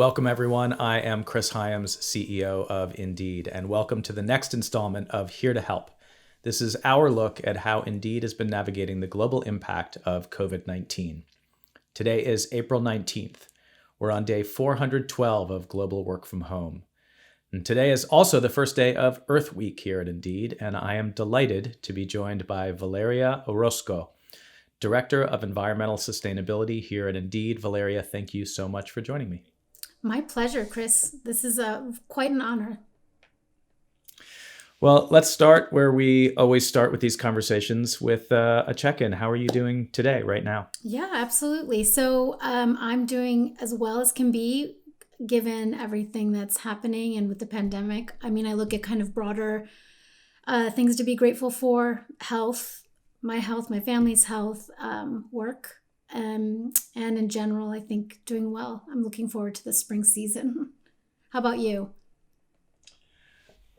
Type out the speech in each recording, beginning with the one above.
Welcome, everyone. I am Chris Hyams, CEO of Indeed, and welcome to the next installment of Here to Help. This is our look at how Indeed has been navigating the global impact of COVID-19. Today is April 19th. We're on day 412 of global work from home. And today is also the first day of Earth Week here at Indeed, and I am delighted to be joined by Valeria Orozco, Director of Environmental Sustainability here at Indeed. Valeria, thank you so much for joining me. My pleasure, Chris. This is quite an honor. Well, let's start where we always start with these conversations with a check-in. How are you doing today, right now? Yeah, absolutely. So I'm doing as well as can be, given everything that's happening and with the pandemic. I mean, I look at kind of broader things to be grateful for: health, my family's health, work. And in general, I think doing well. I'm looking forward to the spring season. How about you?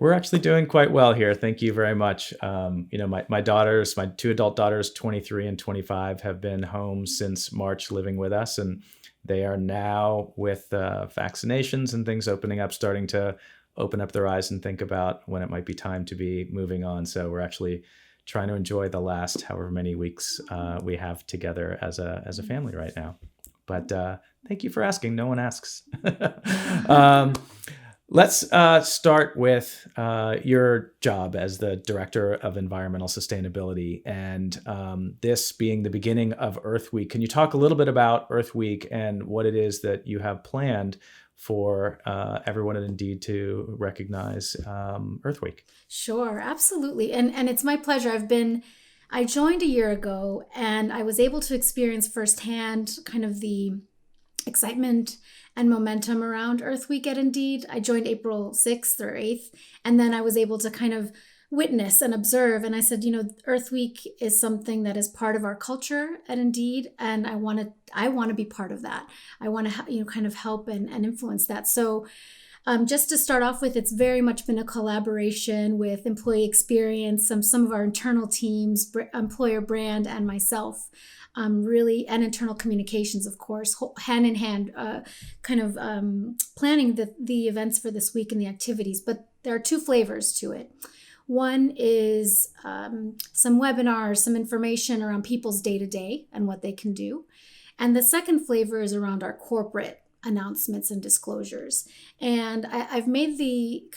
We're actually doing quite well here. Thank you very much. My daughters, my two adult daughters, 23 and 25, have been home since March living with us. And they are now, with vaccinations and things opening up, starting to open up their eyes and think about when it might be time to be moving on. So we're actually trying to enjoy the last however many weeks we have together as a family right now. But thank you for asking. No one asks. Let's start with your job as the Director of Environmental Sustainability, and this being the beginning of Earth Week. Can you talk a little bit about Earth Week and what it is that you have planned for everyone at Indeed to recognize Earth Week? Sure, absolutely. And it's my pleasure. I joined a year ago, and I was able to experience firsthand kind of the excitement and momentum around Earth Week at Indeed. I joined April 6th or 8th, and then I was able to kind of witness and observe. And I said, Earth Week is something that is part of our culture at Indeed, and I want to be part of that. I want to kind of help and influence that. So just to start off with, it's very much been a collaboration with employee experience, some of our internal teams, employer brand, and myself. Really, and internal communications, of course, hand in hand, planning the events for this week and the activities. But there are two flavors to it. One is some webinars, some information around people's day-to-day and what they can do. And the second flavor is around our corporate announcements and disclosures. And I've made the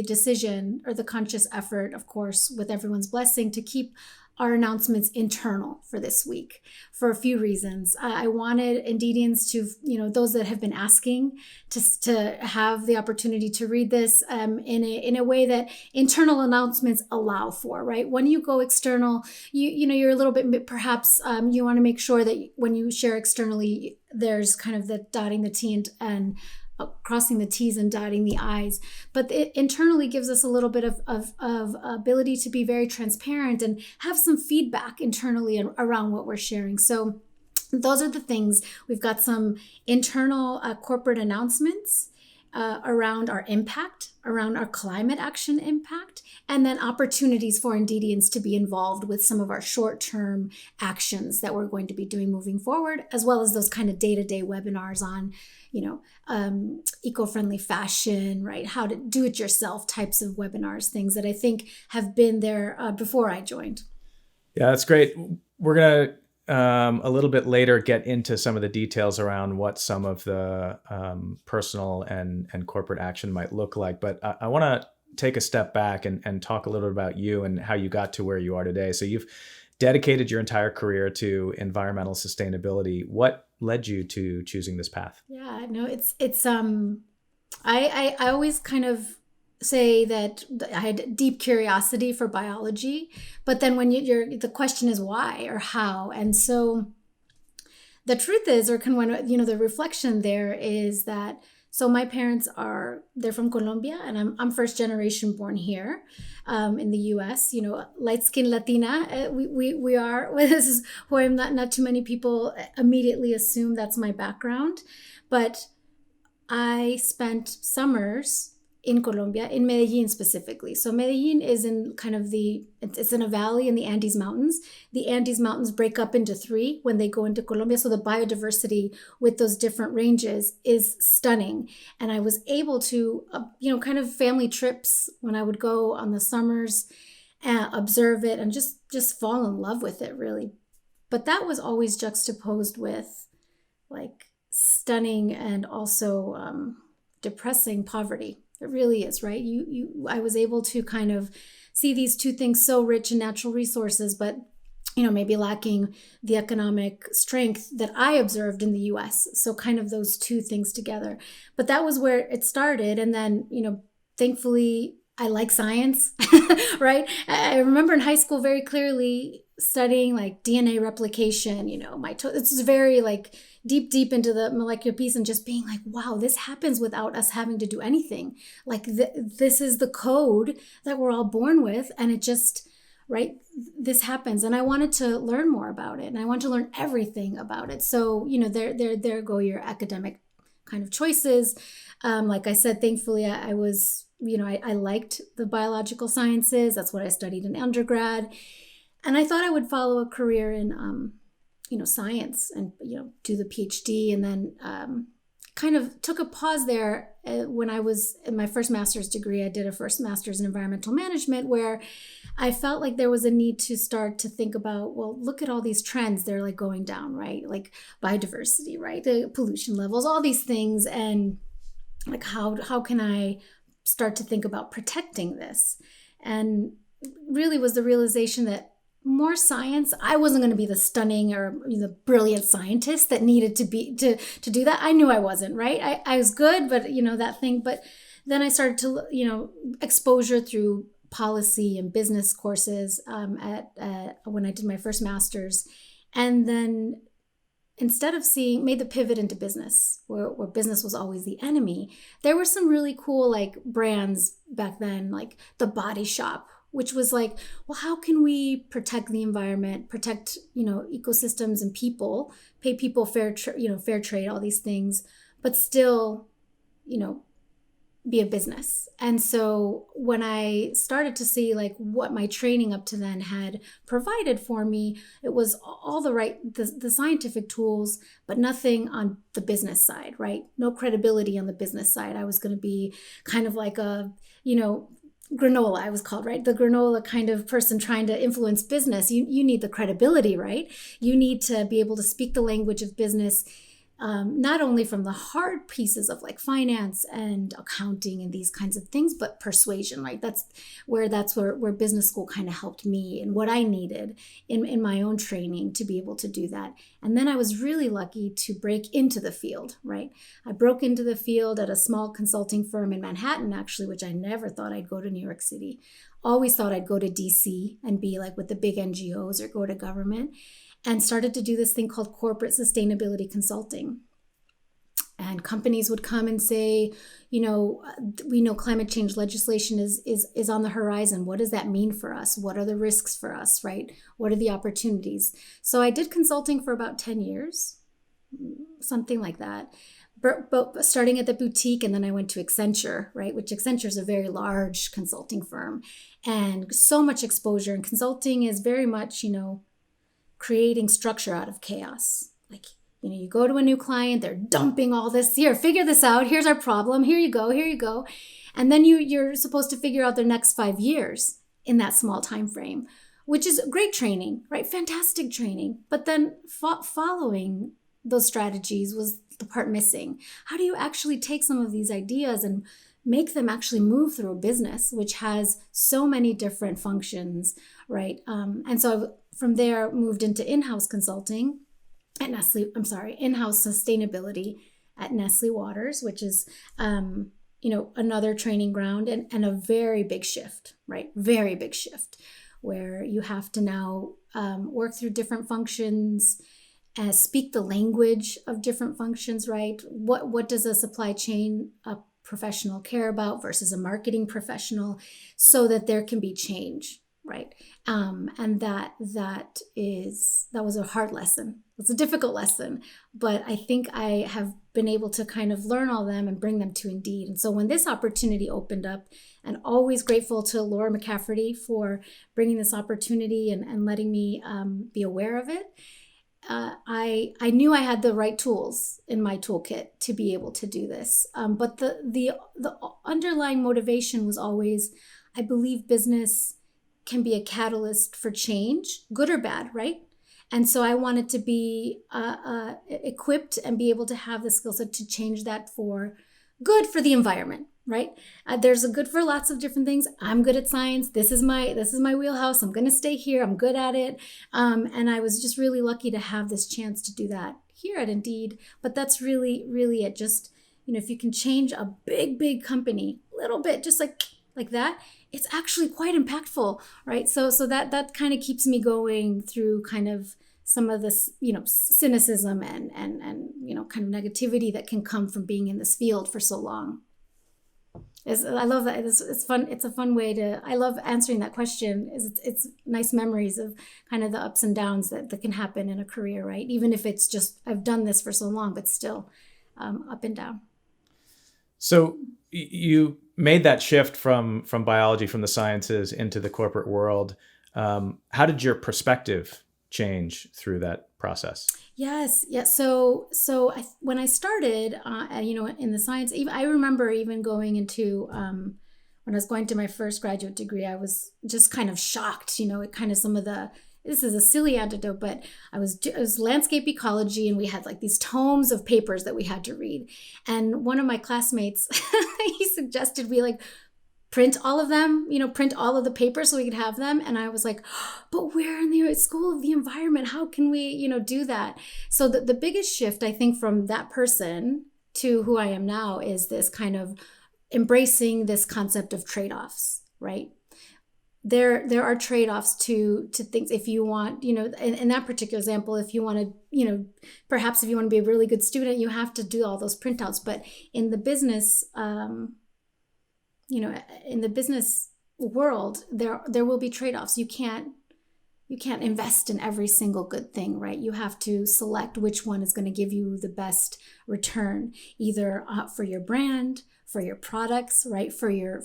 decision, or the conscious effort, of course, with everyone's blessing, to keep our announcements internal for this week for a few reasons. I wanted Indeedians to, those that have been asking to have the opportunity to read this in a way that internal announcements allow for, right? When you go external, you're a little bit, perhaps you want to make sure that when you share externally, there's kind of the dotting the T and crossing the T's and dotting the I's, but it internally gives us a little bit of ability to be very transparent and have some feedback internally around what we're sharing. So those are the things. We've got some internal corporate announcements around our impact, around our climate action impact, and then opportunities for Indeedians to be involved with some of our short-term actions that we're going to be doing moving forward, as well as those kind of day-to-day webinars on eco-friendly fashion, right? How to do it yourself types of webinars, things that I think have been there before I joined. Yeah, that's great. We're going to a little bit later get into some of the details around what some of the personal and corporate action might look like. But I want to take a step back and talk a little bit about you and how you got to where you are today. So you've dedicated your entire career to environmental sustainability. What led you to choosing this path? Yeah, no, it's I always kind of say that I had deep curiosity for biology, but then when the question is why or how, and so the truth is, the reflection there is that. So my parents they're from Colombia, and I'm first generation born here in the U.S. Light skinned Latina. We are. This is who I'm. Not too many people immediately assume that's my background, but I spent summers in Colombia, in Medellin specifically. So Medellin is in kind of it's in a valley in the Andes Mountains. The Andes Mountains break up into three when they go into Colombia. So the biodiversity with those different ranges is stunning. And I was able to, kind of family trips when I would go on the summers, observe it and just fall in love with it, really. But that was always juxtaposed with like stunning and also depressing poverty. It really is, right? I was able to kind of see these two things, so rich in natural resources, but maybe lacking the economic strength that I observed in the US. So kind of those two things together. But that was where it started. And then, thankfully, I like science, right? I remember in high school very clearly studying like DNA replication, it's very like deep into the molecular piece and just being like, wow, this happens without us having to do anything. Like this is the code that we're all born with. And it just, right, this happens. And I wanted to learn more about it. And I want to learn everything about it. So, there go your academic kind of choices. Like I said, thankfully I was, I liked the biological sciences. That's what I studied in undergrad. And I thought I would follow a career in, science and, do the PhD. And then kind of took a pause there when I was in my first master's degree. I did a first master's in environmental management where I felt like there was a need to start to think about, well, look at all these trends. They're like going down, right? Like biodiversity, right? The pollution levels, all these things. And like, how can I start to think about protecting this? And really was the realization that more science, I wasn't going to be the stunning or the brilliant scientist that needed to be to do that. I knew I wasn't, right? I was good, but that thing. But then I started to, exposure through policy and business courses at when I did my first master's. And then instead of made the pivot into business, where business was always the enemy, there were some really cool like brands back then, like The Body Shop, which was like, well, how can we protect the environment, protect, ecosystems and people, pay people fair trade, all these things, but still, be a business. And so when I started to see like what my training up to then had provided for me, it was all the scientific tools, but nothing on the business side, right? No credibility on the business side. I was going to be kind of like a, granola, I was called, right? The granola kind of person trying to influence business. You need the credibility, right? You need to be able to speak the language of business, not only from the hard pieces of like finance and accounting and these kinds of things, but persuasion, right? That's where business school kind of helped me and what I needed in my own training to be able to do that. And then I was really lucky to break into the field, right? I broke into the field at a small consulting firm in Manhattan, actually, which I never thought I'd go to New York City. Always thought I'd go to DC and be like with the big NGOs or go to government. And started to do this thing called corporate sustainability consulting. And companies would come and say, we know climate change legislation is on the horizon. What does that mean for us? What are the risks for us, right? What are the opportunities? So I did consulting for about 10 years, something like that. But starting at the boutique, and then I went to Accenture, right? Which Accenture is a very large consulting firm and so much exposure. And consulting is very much, creating structure out of chaos. Like, you go to a new client, they're dumping all this, here, figure this out, here's our problem, here you go. And then you're supposed to figure out their next 5 years in that small time frame, which is great training, right? Fantastic training. But then following those strategies was the part missing. How do you actually take some of these ideas and make them actually move through a business, which has so many different functions, right? And so from there, moved into in-house consulting at in-house sustainability at Nestle Waters, which is, another training ground and a very big shift, right? Very big shift where you have to now work through different functions, speak the language of different functions, right? What does a supply chain professional care about versus a marketing professional so that there can be change, right? And that was a hard lesson. It's a difficult lesson, but I think I have been able to kind of learn all of them and bring them to Indeed. And so when this opportunity opened up, and always grateful to Laura McCafferty for bringing this opportunity and letting me be aware of it. I knew I had the right tools in my toolkit to be able to do this. But the underlying motivation was always, I believe business can be a catalyst for change, good or bad, right? And so I wanted to be equipped and be able to have the skill set to change that for good for the environment, right? There's a good for lots of different things. I'm good at science. This is my wheelhouse. I'm going to stay here. I'm good at it. And I was just really lucky to have this chance to do that here at Indeed. But that's really, really it. Just, if you can change a big company a little bit, just like that, it's actually quite impactful, right? So that kind of keeps me going through kind of some of this, cynicism and kind of negativity that can come from being in this field for so long. I love that. It's fun. It's a fun way I love answering that question. It's nice memories of kind of the ups and downs that can happen in a career, right? Even if it's just, I've done this for so long, but still up and down. So you made that shift from biology, from the sciences into the corporate world. How did your perspective change through that process? Yes. So when I started, in the science, I remember even going into, when I was going to my first graduate degree, I was just kind of shocked, kind of this is a silly anecdote, but it was landscape ecology, and we had like these tomes of papers that we had to read. And one of my classmates, he suggested we print all of them, print all of the papers so we could have them. And I was like, but we're in the School of the Environment. How can we, do that? So the biggest shift, I think, from that person to who I am now is this kind of embracing this concept of trade-offs, right? There are trade-offs to things. If you want, in that particular example, if you want to, perhaps if you want to be a really good student, you have to do all those printouts. But in the business, in the business world, there will be trade-offs. You can't invest in every single good thing, right? You have to select which one is going to give you the best return, either for your brand, for your products, right? For your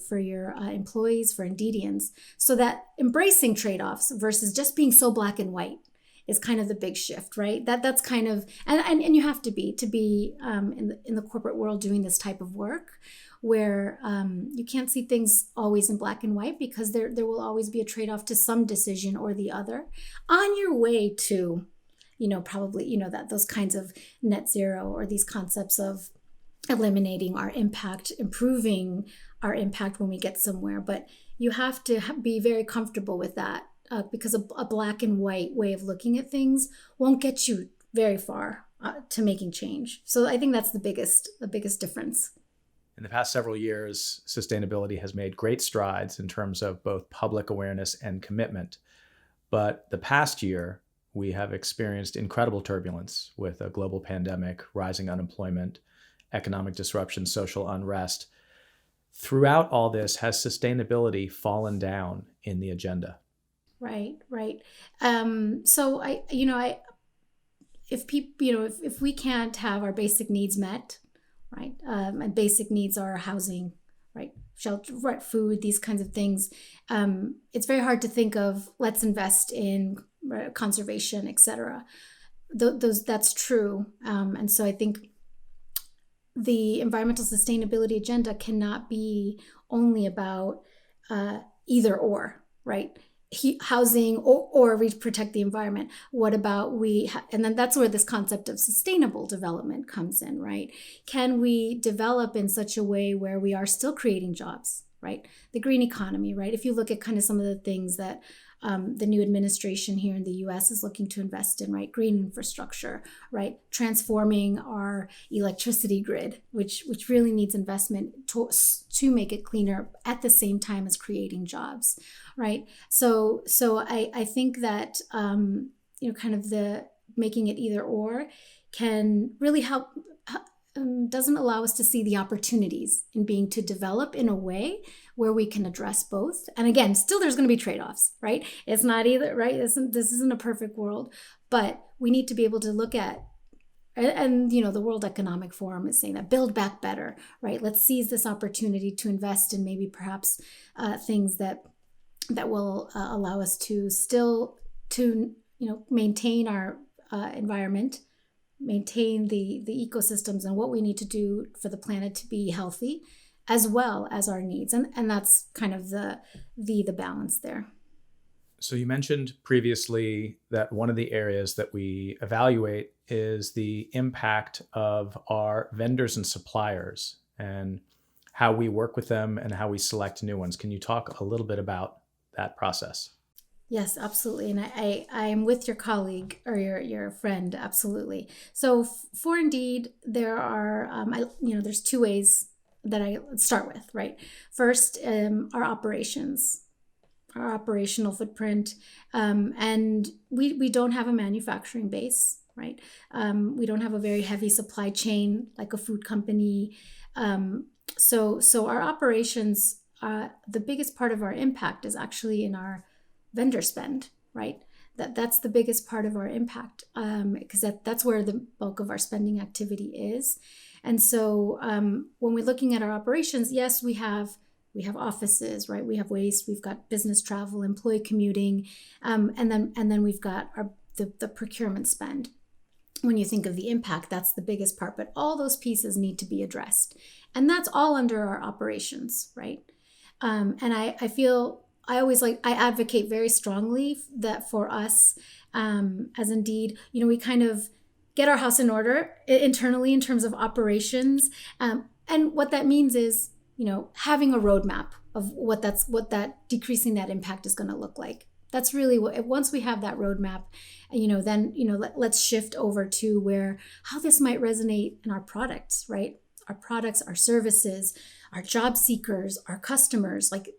employees, for Indeedians. So that embracing trade-offs versus just being so black and white is kind of the big shift, right? That's kind of, and you have to be in the corporate world doing this type of work, where you can't see things always in black and white, because there will always be a trade-off to some decision or the other on your way to, probably, that those kinds of net zero, or these concepts of eliminating our impact, improving our impact when we get somewhere. But you have to be very comfortable with that, because a black and white way of looking at things won't get you very far to making change. So I think that's the biggest difference. In the past several years, sustainability has made great strides in terms of both public awareness and commitment. But the past year, we have experienced incredible turbulence with a global pandemic, rising unemployment, economic disruption, social unrest. Throughout all this, has sustainability fallen down in the agenda? Right. So if we can't have our basic needs met, right, and basic needs are housing, right, shelter, right, food, these kinds of things, it's very hard to think of let's invest in conservation, etc. That's true, and so I think the environmental sustainability agenda cannot be only about either or, right? Housing or we protect the environment. What about and then that's where this concept of sustainable development comes in, right? Can we develop in such a way where we are still creating jobs, right? The green economy, right? If you look at kind of some of the things that the new administration here in the US is looking to invest in, right? Green infrastructure, right? Transforming our electricity grid, which really needs investment to make it cleaner at the same time as creating jobs, right? So I think that, kind of the making it either or can really help doesn't allow us to see the opportunities in being to develop in a way where we can address both. And again, still there's going to be trade-offs, right? It's not either, right? This isn't a perfect world, but we need to be able to look at, and the World Economic Forum is saying that build back better, right? Let's seize this opportunity to invest in maybe perhaps things that will allow us to still to maintain our environment, maintain the ecosystems and what we need to do for the planet to be healthy, as well as our needs, and that's kind of the balance there. So you mentioned previously that one of the areas that we evaluate is the impact of our vendors and suppliers and how we work with them and how we select new ones. Can you talk a little bit about that process? Yes, absolutely. And I'm with your colleague or your friend. Absolutely. So for Indeed, there are, there's two ways that I start with, right? First, our operations, our operational footprint. And we don't have a manufacturing base, right? We don't have a very heavy supply chain like a food company. So our operations, the biggest part of our impact is actually in our vendor spend, right? That's the biggest part of our impact, because that's where the bulk of our spending activity is. And so when we're looking at our operations, yes, we have offices, right? We have waste, we've got business travel, employee commuting, and then we've got the procurement spend. When you think of the impact, that's the biggest part, but all those pieces need to be addressed. And that's all under our operations, right? And I feel I advocate very strongly that for us, as Indeed, we kind of get our house in order internally in terms of operations. And what that means is, having a roadmap of what that decreasing that impact is going to look like. That's really what, once we have that roadmap, then, let's shift over to how this might resonate in our products, right? Our products, our services, our job seekers, our customers, like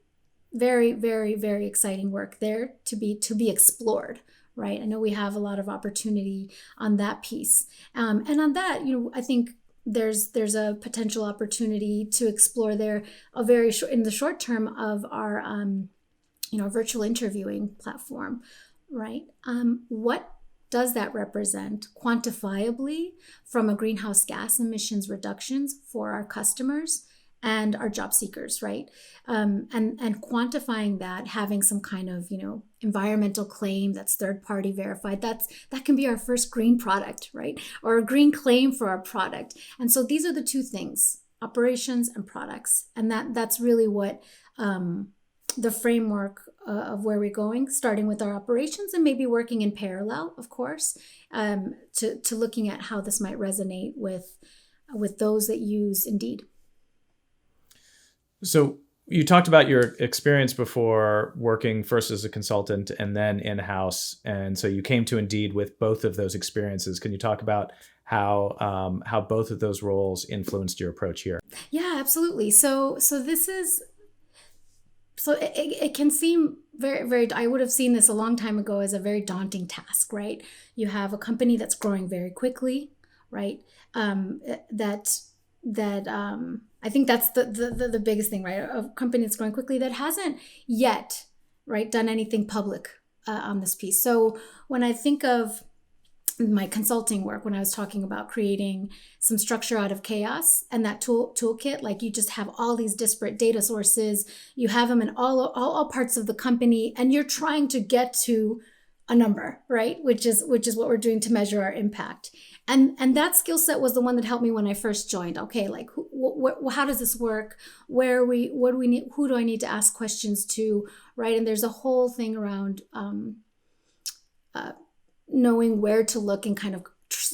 very, very, very exciting work there to be explored, right? I know we have a lot of opportunity on that piece. And on that, I think there's a potential opportunity to explore there in the short term of our, virtual interviewing platform, right? What does that represent quantifiably from a greenhouse gas emissions reductions for our customers and our job seekers, right? And quantifying that, having some kind of, environmental claim that's third-party verified, that can be our first green product, right? Or a green claim for our product. And so these are the two things, operations and products. And that's really what the framework of where we're going, starting with our operations and maybe working in parallel, of course, to looking at how this might resonate with those that use Indeed. So you talked about your experience before working first as a consultant and then in-house. And so you came to Indeed with both of those experiences. Can you talk about how both of those roles influenced your approach here? Yeah, absolutely. So this is, so it can seem very, very, I would have seen this a long time ago as a very daunting task, right? You have a company that's growing very quickly, right? I think that's the biggest thing, right? A company that's growing quickly that hasn't yet, right, done anything public on this piece. So when I think of my consulting work, when I was talking about creating some structure out of chaos and that toolkit, like you just have all these disparate data sources, you have them in all parts of the company, and you're trying to get to a number, right? Which is what we're doing to measure our impact. And that skill set was the one that helped me when I first joined. Okay, like how does this work? What do we need? Who do I need to ask questions to, right? And there's a whole thing around knowing where to look and kind of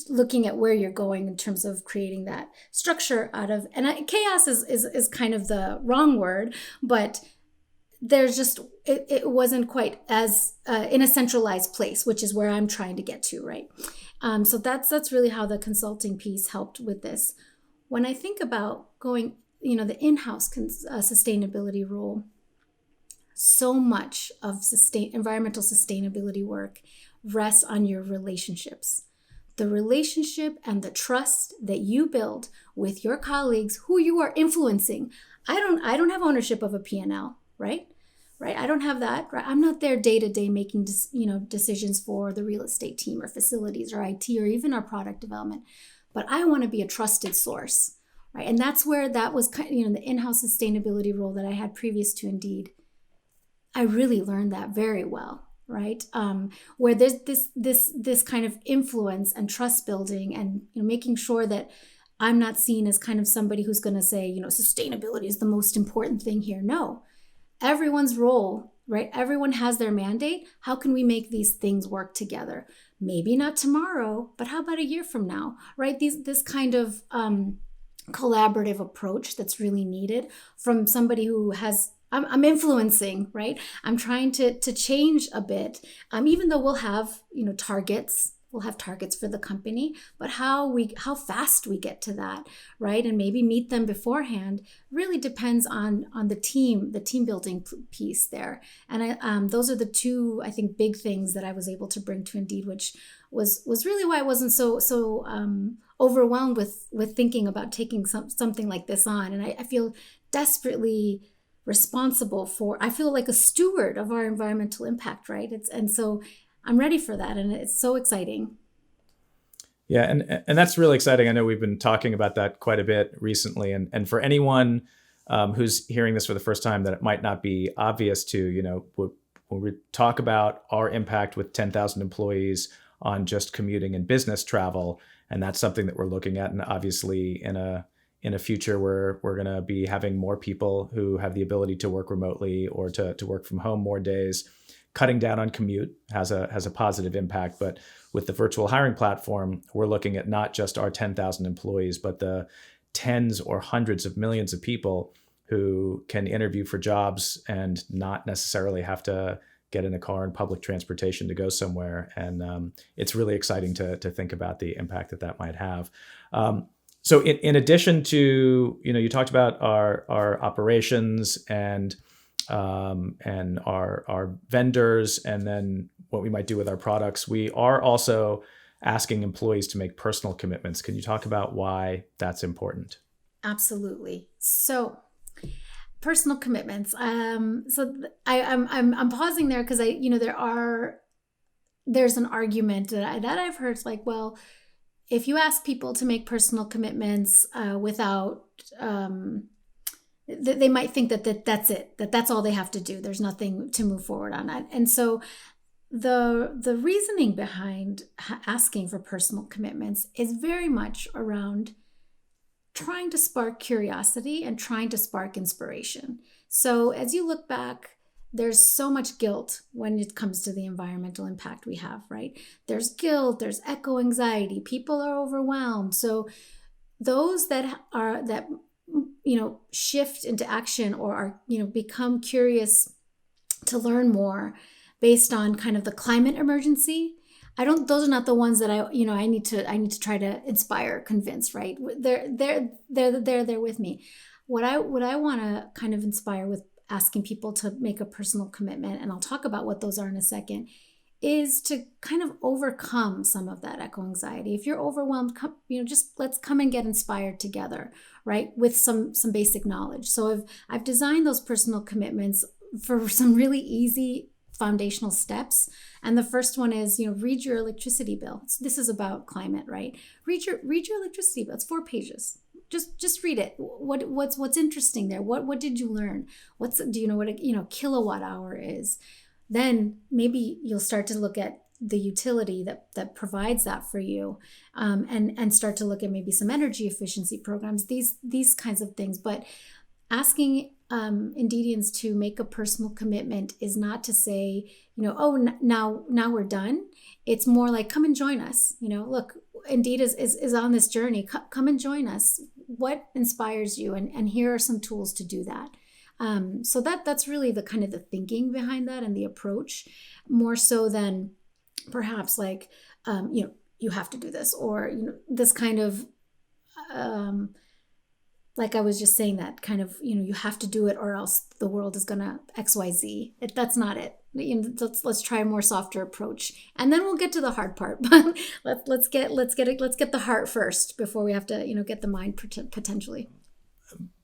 looking at where you're going in terms of creating that structure out of, and chaos is kind of the wrong word, but there's just, it wasn't quite as in a centralized place, which is where I'm trying to get to, right? So that's really how the consulting piece helped with this. When I think about going, the in-house sustainability role, so much of environmental sustainability work rests on your relationships, the relationship and the trust that you build with your colleagues who you are influencing. I don't have ownership of a P&L, right? Right. I don't have that. Right. I'm not there day to day making decisions for the real estate team or facilities or IT or even our product development. But I want to be a trusted source, right? And that's where that was kind of, the in-house sustainability role that I had previous to Indeed. I really learned that very well, right? Where there's this kind of influence and trust building, and making sure that I'm not seen as kind of somebody who's going to say, sustainability is the most important thing here. No. Everyone's role, right? Everyone has their mandate. How can we make these things work together? Maybe not tomorrow, but how about a year from now, right? This kind of collaborative approach that's really needed from somebody who has, I'm influencing, right? I'm trying to change a bit, even though we'll have, targets. We'll have targets for the company, but how fast we get to that, right? And maybe meet them beforehand really depends on the team building piece there. And those are the two, I think, big things that I was able to bring to Indeed, which was really why I wasn't so overwhelmed with thinking about taking something like this on. And I feel desperately responsible for. I feel like a steward of our environmental impact, right? So I'm ready for that, and it's so exciting. Yeah, and that's really exciting. I know we've been talking about that quite a bit recently, and for anyone who's hearing this for the first time, that it might not be obvious to, when we talk about our impact with 10,000 employees on just commuting and business travel, and that's something that we're looking at, and obviously in a future where we're going to be having more people who have the ability to work remotely or to work from home more days. Cutting down on commute has a positive impact, but with the virtual hiring platform, we're looking at not just our 10,000 employees, but the tens or hundreds of millions of people who can interview for jobs and not necessarily have to get in a car and public transportation to go somewhere. And it's really exciting to think about the impact that might have. So in addition to, you talked about our operations and our vendors, and then what we might do with our products, we are also asking employees to make personal commitments. Can you talk about why that's important? Absolutely. So personal commitments. I'm pausing there because there's an argument that I've heard. It's like, well, if you ask people to make personal commitments without they might think that's it, that's all they have to do. There's nothing to move forward on that. And so the reasoning behind asking for personal commitments is very much around trying to spark curiosity and trying to spark inspiration. So as you look back, there's so much guilt when it comes to the environmental impact we have, right? There's guilt, there's eco anxiety, people are overwhelmed. So those that shift into action or are, become curious to learn more based on kind of the climate emergency. Those are not the ones that I need to try to inspire, convince, right? They're there with me. What I want to kind of inspire with asking people to make a personal commitment, and I'll talk about what those are in a second, is to kind of overcome some of that eco anxiety. If you're overwhelmed, just let's come and get inspired together, right? With some basic knowledge. So I've designed those personal commitments for some really easy foundational steps. And the first one is, read your electricity bill. This is about climate, right? Read your electricity bill. It's 4 pages. Just read it. What's interesting there? What did you learn? Do you know what a kilowatt hour is? Then maybe you'll start to look at the utility that provides that for you, and start to look at maybe some energy efficiency programs, these kinds of things. But asking Indeedians to make a personal commitment is not to say, now we're done. It's more like, come and join us. Look, Indeed is on this journey. Come and join us. What inspires you? And here are some tools to do that. So that's really the kind of the thinking behind that and the approach, more so than perhaps like, you have to do this, or, this kind of, like I was just saying, that kind of, you have to do it or else the world is going to XYZ. That's not it. let's try a more softer approach, and then we'll get to the hard part. But let's get the heart first before we have to get the mind potentially.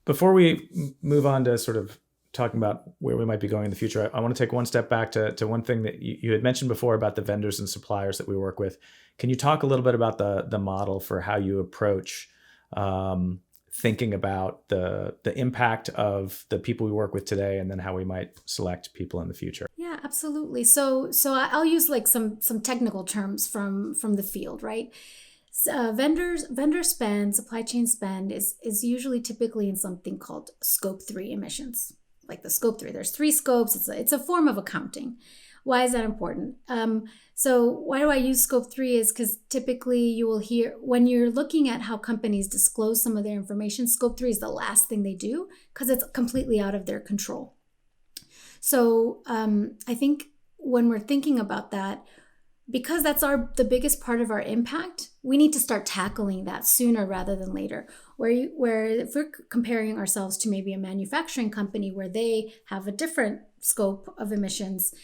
Before we move on to sort of talking about where we might be going in the future, I want to take one step back to one thing that you had mentioned before about the vendors and suppliers that we work with. Can you talk a little bit about the model for how you approach thinking about the impact of the people we work with today, and then how we might select people in the future? Yeah, absolutely. So I'll use like some technical terms from the field, right? Vendor spend, supply chain spend is usually typically in something called scope 3 emissions. Like the scope 3, there's 3 scopes. It's a form of accounting. Why is that important? So why do I use scope 3 is because typically you will hear when you're looking at how companies disclose some of their information, scope 3 is the last thing they do because it's completely out of their control. So I think when we're thinking about that, because that's the biggest part of our impact, we need to start tackling that sooner rather than later. Where if we're comparing ourselves to maybe a manufacturing company where they have a different scope of emissions,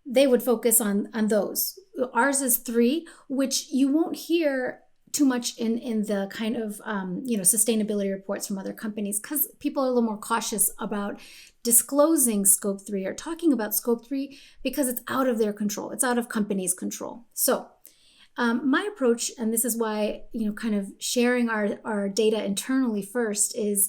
they would focus on those. Ours is 3, which you won't hear too much in the kind of sustainability reports from other companies, because people are a little more cautious about disclosing scope 3 or talking about scope 3 because it's out of their control. It's out of companies' control. So my approach, and this is why kind of sharing our data internally first is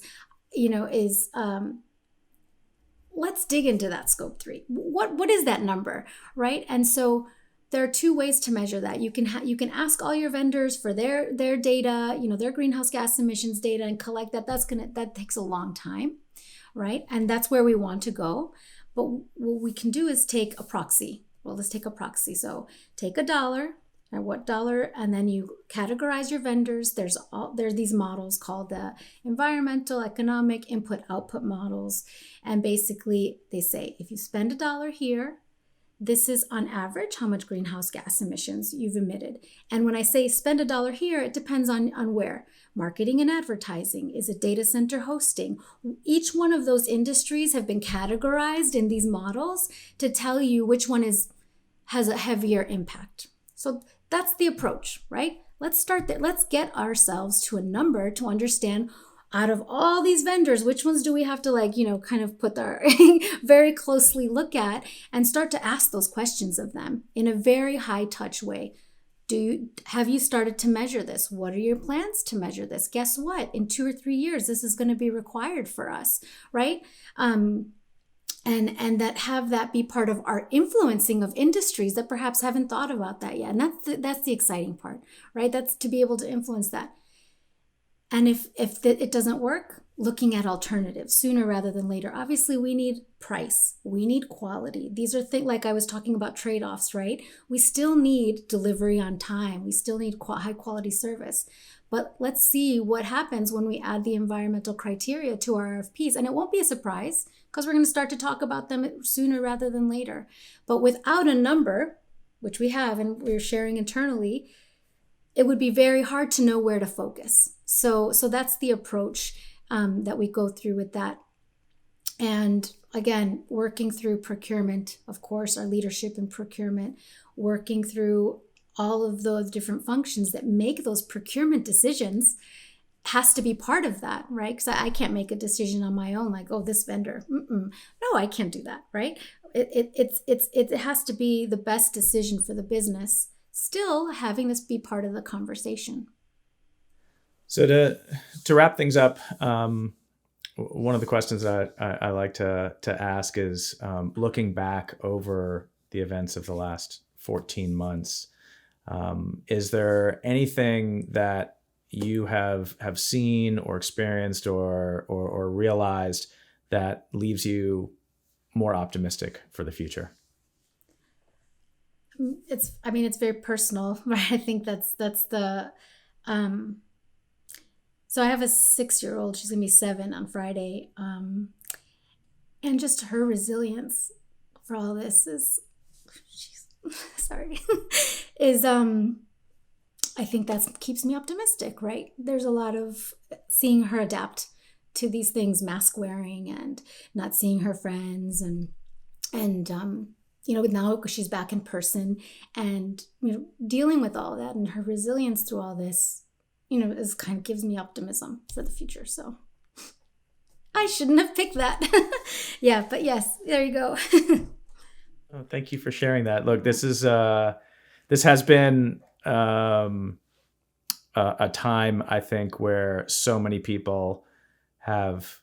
let's dig into that scope 3. What is that number, right? And so there are 2 ways to measure that. You can ask all your vendors for their data, their greenhouse gas emissions data, and collect that. That takes a long time, right? And that's where we want to go. But what we can do is take a proxy. Well, let's take a proxy. So take $1, or what dollar, and then you categorize your vendors. There's these models called the environmental, economic, input, output models. And basically they say, if you spend $1 here, this is on average how much greenhouse gas emissions you've emitted. And when I say spend $1 here, it depends on where. Marketing and advertising, is it data center hosting? Each one of those industries have been categorized in these models to tell you which one has a heavier impact. So that's the approach, right? Let's start there. Let's get ourselves to a number to understand, out of all these vendors, which ones do we have to kind of put our very closely look at and start to ask those questions of them in a very high touch way. Have you started to measure this? What are your plans to measure this? Guess what? In 2 or 3 years, this is going to be required for us, right? And that have that be part of our influencing of industries that perhaps haven't thought about that yet. And that's the exciting part, right? That's to be able to influence that. And if it doesn't work, looking at alternatives sooner rather than later. Obviously, we need price. We need quality. These are things like I was talking about trade-offs, right? We still need delivery on time. We still need high quality service. But let's see what happens when we add the environmental criteria to our RFPs. And it won't be a surprise because we're going to start to talk about them sooner rather than later. But without a number, which we have and we're sharing internally, it would be very hard to know where to focus. So that's the approach that we go through with that. And again, working through procurement, of course, our leadership in procurement, working through all of those different functions that make those procurement decisions has to be part of that, right? Because I can't make a decision on my own, like, oh, this vendor. No, I can't do that, right? It has to be the best decision for the business, still having this be part of the conversation. So to wrap things up, one of the questions that I like to ask is, looking back over the events of the last 14 months, is there anything that you have seen or experienced or realized that leaves you more optimistic for the future? It's very personal, right? I think that's the, so I have a 6-year-old, she's gonna be 7 on Friday. And just her resilience for all this is I think that keeps me optimistic, right? There's a lot of seeing her adapt to these things, mask wearing and not seeing her friends and now she's back in person and, dealing with all that and her resilience through all this, is kind of gives me optimism for the future. So I shouldn't have picked that. Yeah, but yes, there you go. Oh, thank you for sharing that. Look, this has been a time, I think, where so many people have,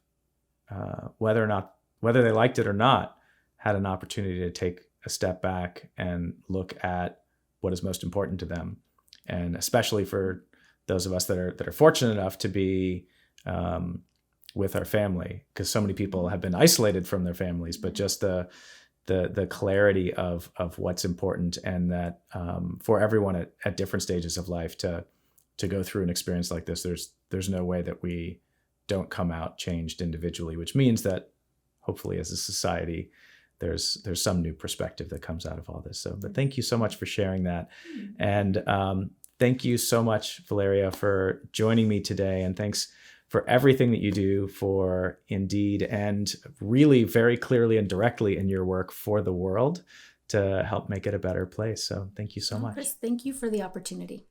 whether they liked it or not, had an opportunity to take a step back and look at what is most important to them. And especially for those of us that are fortunate enough to be with our family, because so many people have been isolated from their families, but just the clarity of what's important, and that for everyone at different stages of life to go through an experience like this, there's no way that we don't come out changed individually, which means that hopefully as a society, there's some new perspective that comes out of all this. So, but thank you so much for sharing that. And thank you so much, Valeria, for joining me today. And thanks for everything that you do for Indeed, and really very clearly and directly in your work for the world to help make it a better place. So thank you so much. Chris, thank you for the opportunity.